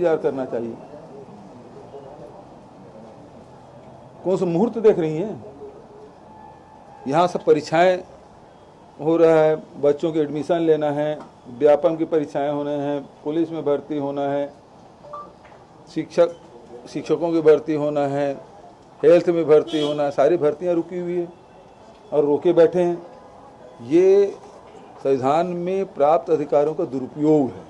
इंतजार करना चाहिए? कौन सा मुहूर्त देख रही हैं? यहाँ सब परीक्षाएं हो रहा है, बच्चों के एडमिशन लेना है, व्यापम की परीक्षाएं होने हैं, पुलिस में भर्ती होना है, शिक्षकों की भर्ती होना है, हेल्थ में भर्ती होना है, सारी भर्तियां रुकी हुई है और रोके बैठे हैं। ये संविधान में प्राप्त अधिकारों का दुरुपयोग है।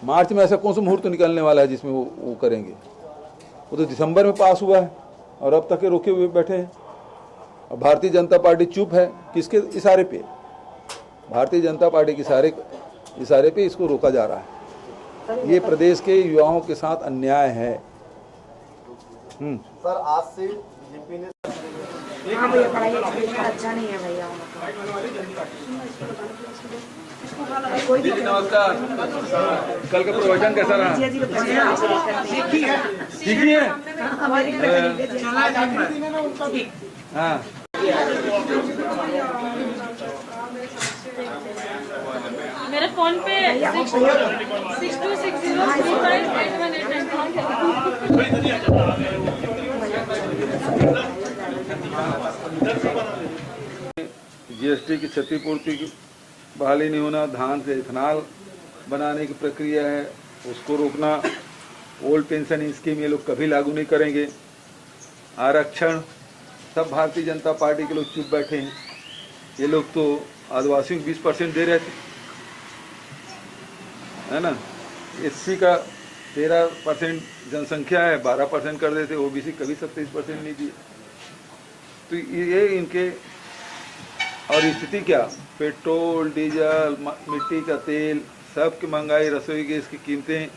मार्च में ऐसा कौन सा मुहूर्त निकलने वाला है जिसमें वो करेंगे? वो तो दिसंबर में पास हुआ है और अब तक के रोके हुए बैठे हैं। और भारतीय जनता पार्टी चुप है। किसके इशारे पे? भारतीय जनता पार्टी के इशारे पे इसको रोका जा रहा है। ये प्रदेश के युवाओं के साथ अन्याय है। सर, आज से बीजेपी ने भैया पढ़ाई अच्छा नहीं है भैया। नमस्कार। कल का प्रवचन कैसा रहा? ठीक है। हाँ, मेरे फोन पे 62603588 जीएसटी की क्षतिपूर्ति की बहाली नहीं होना, धान से इथेनॉल बनाने की प्रक्रिया है उसको रोकना, ओल्ड पेंशन स्कीम ये लोग कभी लागू नहीं करेंगे, आरक्षण सब भारतीय जनता पार्टी के लोग चुप बैठे हैं। ये लोग तो आदिवासियों को 20% दे रहे थे, है ना। एससी का 13% जनसंख्या है, 12% कर देते। ओबीसी कभी 27% नहीं दिए। तो ये इनके और स्थिति क्या? पेट्रोल, डीजल, मिट्टी का तेल, सब की महंगाई, रसोई गैस की कीमतें,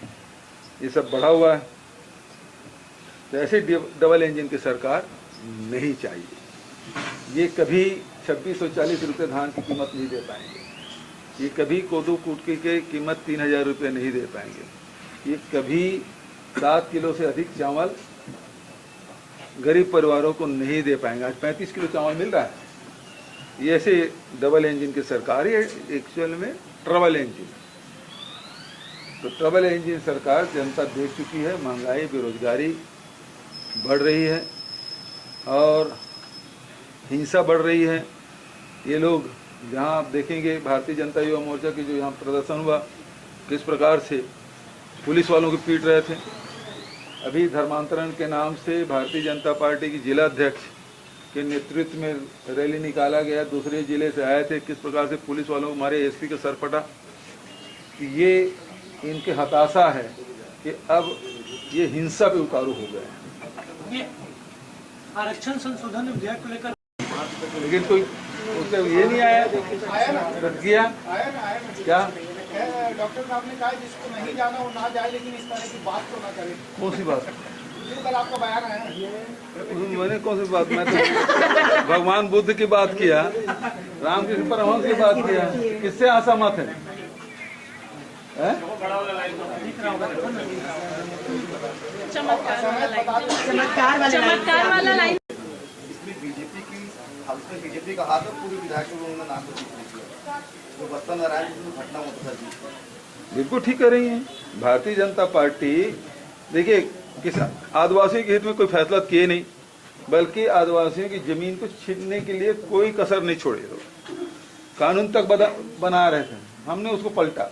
ये सब बढ़ा हुआ है। तो ऐसे डबल इंजन की सरकार नहीं चाहिए। ये कभी 2640 रुपये धान की कीमत नहीं दे पाएंगे। ये कभी कोदो कुटकी की कीमत 3000 रुपये नहीं दे पाएंगे। ये कभी 7 किलो से अधिक चावल गरीब परिवारों को नहीं दे पाएंगे। आज 35 किलो चावल मिल रहा है। ये ऐसे डबल इंजन की सरकार है, एक्चुअल में ट्रबल इंजन। तो ट्रबल इंजन सरकार जनता देख चुकी है। महंगाई, बेरोजगारी बढ़ रही है और हिंसा बढ़ रही है। ये लोग जहाँ आप देखेंगे भारतीय जनता युवा मोर्चा की जो यहाँ प्रदर्शन हुआ, किस प्रकार से पुलिस वालों को पीट रहे थे। अभी धर्मांतरण के नाम से भारतीय जनता पार्टी की जिला अध्यक्ष के नेतृत्व में रैली निकाला गया, दूसरे जिले से आए थे, किस प्रकार से पुलिस वालों को हमारे एसपी का सर फटा। ये इनके हताशा है कि अब ये हिंसा पे उतारू हो गए हैं। आरक्षण संशोधन विधेयक को लेकर लेकिन कोई उससे ये नहीं आया, रद्द किया क्या? डॉक्टर साहब ने कहा जिसको नहीं जाना वो ना जाए, लेकिन इस तरह की बात तो ना करे। कौन सी बात? कल आपका बयान आया। मैंने कौन सी बात? मैं तो भगवान बुद्ध की बात किया, रामकृष्ण परमहंस की बात किया। किससे असहमत है? चमत्कार वाला लाइन। इसमें बीजेपी का हाथ है, पूरी विधायक उन्होंने नाम को किया जो बस्तर नारायण जिसमें घटना होता था। बिल्कुल ठीक कर रही है भारतीय जनता पार्टी। देखिए, किस आदिवासियों के हित में कोई फैसला किए नहीं, बल्कि आदिवासियों की जमीन को छीनने के लिए कोई कसर नहीं छोड़े। कानून तक बना रहे थे, हमने उसको पलटा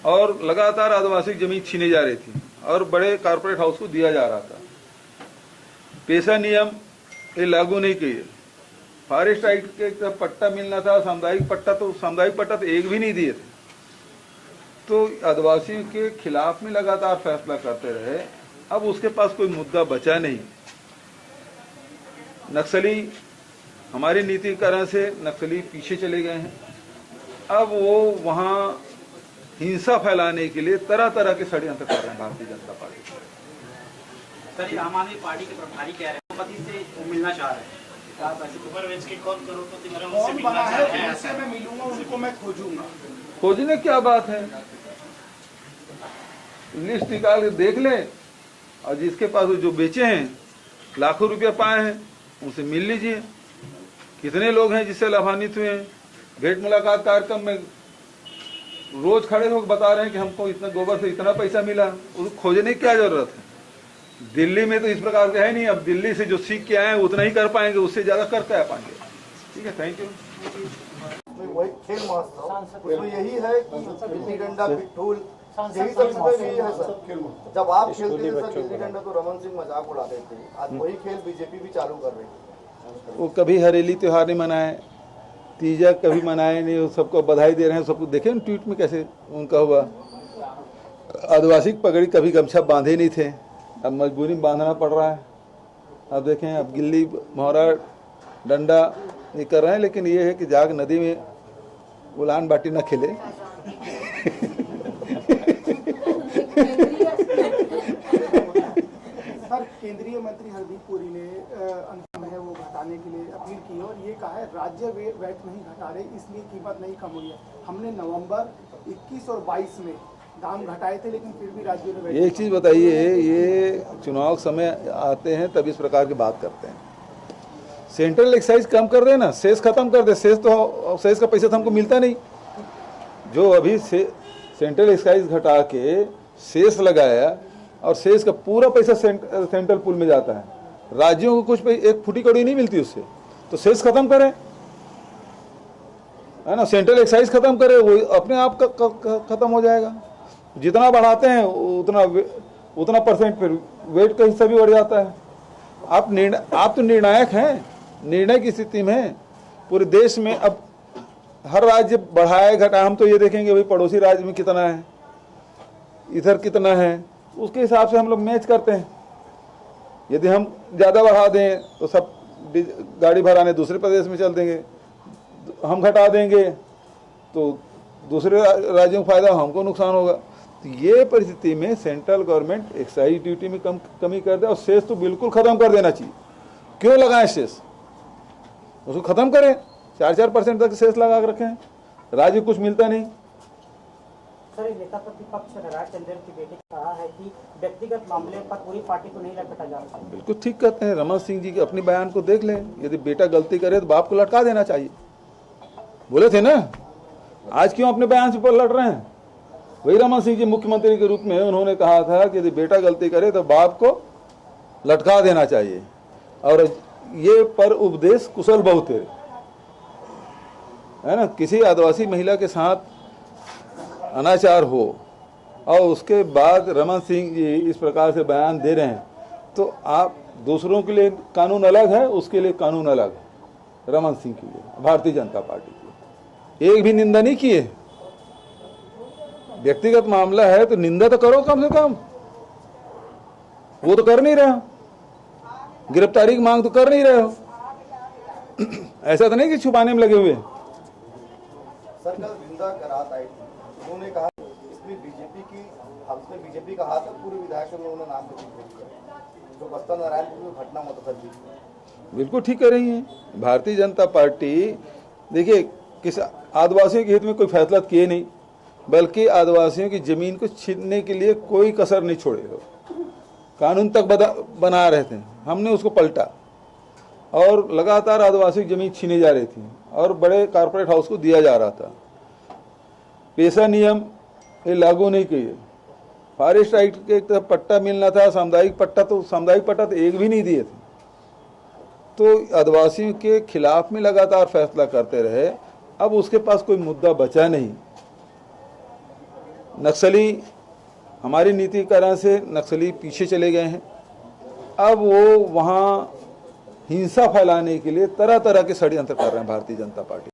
और लगातार आदिवासी की जमीन छीने जा रही थी और बड़े कारपोरेट हाउस को दिया जा रहा था। पेशा नियम ये लागू नहीं किए। फॉरेस्ट एक्ट के पट्टा मिलना था, सामुदायिक पट्टा तो एक भी नहीं दिए थे। तो आदिवासियों के खिलाफ में लगातार फैसला करते रहे। अब उसके पास कोई मुद्दा बचा नहीं। नक्सली, हमारी नीतिकरण से नक्सली पीछे चले गए हैं। अब वो वहां हिंसा फैलाने के लिए तरह तरह के षड्यंत्र कर रहे हैं भारतीय जनता पार्टी। सर, आम आदमी पार्टी के प्रभारी कह रहे हैं पति से वो मिलना चाह रहे हैं। कौन बना है उनसे मैं मिलूंगा, उनको मैं खोजूंगा। खोजने क्या बात है? लिस्ट निकाल के देख ले और जिसके पास जो बेचे हैं, लाखों रुपया पाए हैं, उनसे मिल लीजिए। कितने लोग हैं जिससे लाभान्वित हुए हैं? भेंट मुलाकात कार्यक्रम में रोज खड़े होकर बता रहे हैं कि हमको इतना गोबर से इतना पैसा मिला, उसको खोजने की क्या जरूरत है। दिल्ली में तो इस प्रकार का है नहीं। अब दिल्ली से जो सीख के आए उतना ही कर पाएंगे, उससे ज्यादा कर क्या पाएंगे। ठीक है, थैंक यू। वही खेल महोत्सव तो यही है कि गिल्ली डंडा, पिट्ठूल, यही सब चीजें यही है सर। जब आप खेलते थे सर गिल्ली डंडा तो रमन सिंह मजाक उड़ाते थे, आज वही खेल बीजेपी भी चालू कर रही है। वो कभी हरेली त्योहार नहीं मनाए, तीजा कभी मनाए नहीं, वो सबको बधाई दे रहे हैं। सबको देखे ट्वीट में कैसे उनका हुआ। आदिवासी पगड़ी कभी गमछा बांधे नहीं थे, अब मजबूरी में बांधना पड़ रहा है। अब देखें, अब गिल्ली मोहरा डंडा ये कर रहे हैं, लेकिन ये है कि जाग नदी में उलान बाटी न खेले। सर, केंद्रीय मंत्री हरदीप पुरी ने अंतिम है वो घटाने के लिए अपील की और ये कहा है राज्य वैट नहीं घटा रहे इसलिए कीमत नहीं कम हुई है। हमने नवंबर 21 और 22 में दाम घटाए थे लेकिन फिर भी राज्यों ने एक चीज़ बताइए, ये चुनाव समय आते हैं तब इस प्रकार की बात करते हैं। सेंट्रल एक्साइज कम कर दे ना, सेस खत्म कर दे। सेस का पैसा तो हमको मिलता नहीं। जो अभी सेंट्रल एक्साइज घटा के सेस लगाया और सेस का पूरा पैसा सेंट्रल पूल में जाता है, राज्यों को कुछ एक फुटी कौड़ी नहीं मिलती उससे। तो सेस खत्म करे, है ना, सेंट्रल एक्साइज खत्म करे, वो अपने आप खत्म हो जाएगा। जितना बढ़ाते हैं उतना परसेंट फिर वेट का हिस्सा भी बढ़ जाता है। आप तो निर्णायक हैं, निर्णय की स्थिति में है पूरे देश में। अब हर राज्य बढ़ाए घटाए, हम तो ये देखेंगे भाई पड़ोसी राज्य में कितना है, इधर कितना है, उसके हिसाब से हम लोग मैच करते हैं। यदि हम ज़्यादा बढ़ा दें तो सब गाड़ी भराने दूसरे प्रदेश में चल देंगे, हम घटा देंगे तो दूसरे राज्यों को फायदा, हमको नुकसान होगा। तो ये परिस्थिति में सेंट्रल गवर्नमेंट एक्साइज ड्यूटी में कमी कर दे और सेस तो बिल्कुल ख़त्म कर देना चाहिए। क्यों लगाएं सेस, उसको ख़त्म करें। 4% तक सेस लगा के रखें, राज्य कुछ मिलता नहीं। सर, नेता प्रतिपक्ष नारायण चंदेल की बेटी कहा है कि व्यक्तिगत मामले पर पूरी पार्टी को नहीं लटका जा सकता। बिल्कुल ठीक कहते हैं। रमन सिंह जी के अपने बयान को देख लें, यदि बेटा गलती करे तो बाप को लटका देना चाहिए, बोले थे ना। आज क्यों अपने बयान से पर लड़ रहे हैं? वही रमन सिंह जी मुख्यमंत्री के रूप में उन्होंने कहा था कि यदि बेटा गलती करे तो बाप को लटका देना चाहिए। और ये पर उपदेश कुशल बहुत है ना। किसी आदिवासी महिला के साथ अनाचार हो और उसके बाद रमन सिंह जी इस प्रकार से बयान दे रहे हैं, तो आप दूसरों के लिए कानून अलग है, उसके लिए कानून अलग है। रमन सिंह के लिए भारतीय जनता पार्टी की एक भी निंदा नहीं किए। व्यक्तिगत मामला है तो निंदा तो करो कम से कम, वो तो कर नहीं रहे हो। गिरफ्तारी की मांग तो कर नहीं रहे हो। ऐसा तो नहीं कि छुपाने में लगे हुए। सर, कल वृंदा करात आई थी, उन्होंने कहा इसमें बीजेपी का हाथ है, पूरे विधायक उन्होंने नाम को जो बस्तर नारायणपुर में घटना हुआ था। बिल्कुल ठीक कर रही है भारतीय जनता पार्टी। देखिए, किस आदिवासियों के हित में कोई फैसला किए नहीं, बल्कि आदिवासियों की जमीन को छीनने के लिए कोई कसर नहीं छोड़े। कानून तक बना रहे थे, हमने उसको पलटा और लगातार आदिवासी की जमीन छीनी जा रही थी और बड़े कॉर्पोरेट हाउस को दिया जा रहा था। पेशा नियम ये लागू नहीं किए। फॉरेस्ट एक्ट के पट्टा मिलना था, सामुदायिक पट्टा तो एक भी नहीं दिए थे। तो आदिवासियों के खिलाफ में लगातार फैसला करते रहे। अब उसके पास कोई मुद्दा बचा नहीं। नक्सली, हमारी नीति कारण से नक्सली पीछे चले गए हैं। अब वो वहाँ हिंसा फैलाने के लिए तरह तरह के षड्यंत्र कर रहे हैं भारतीय जनता पार्टी।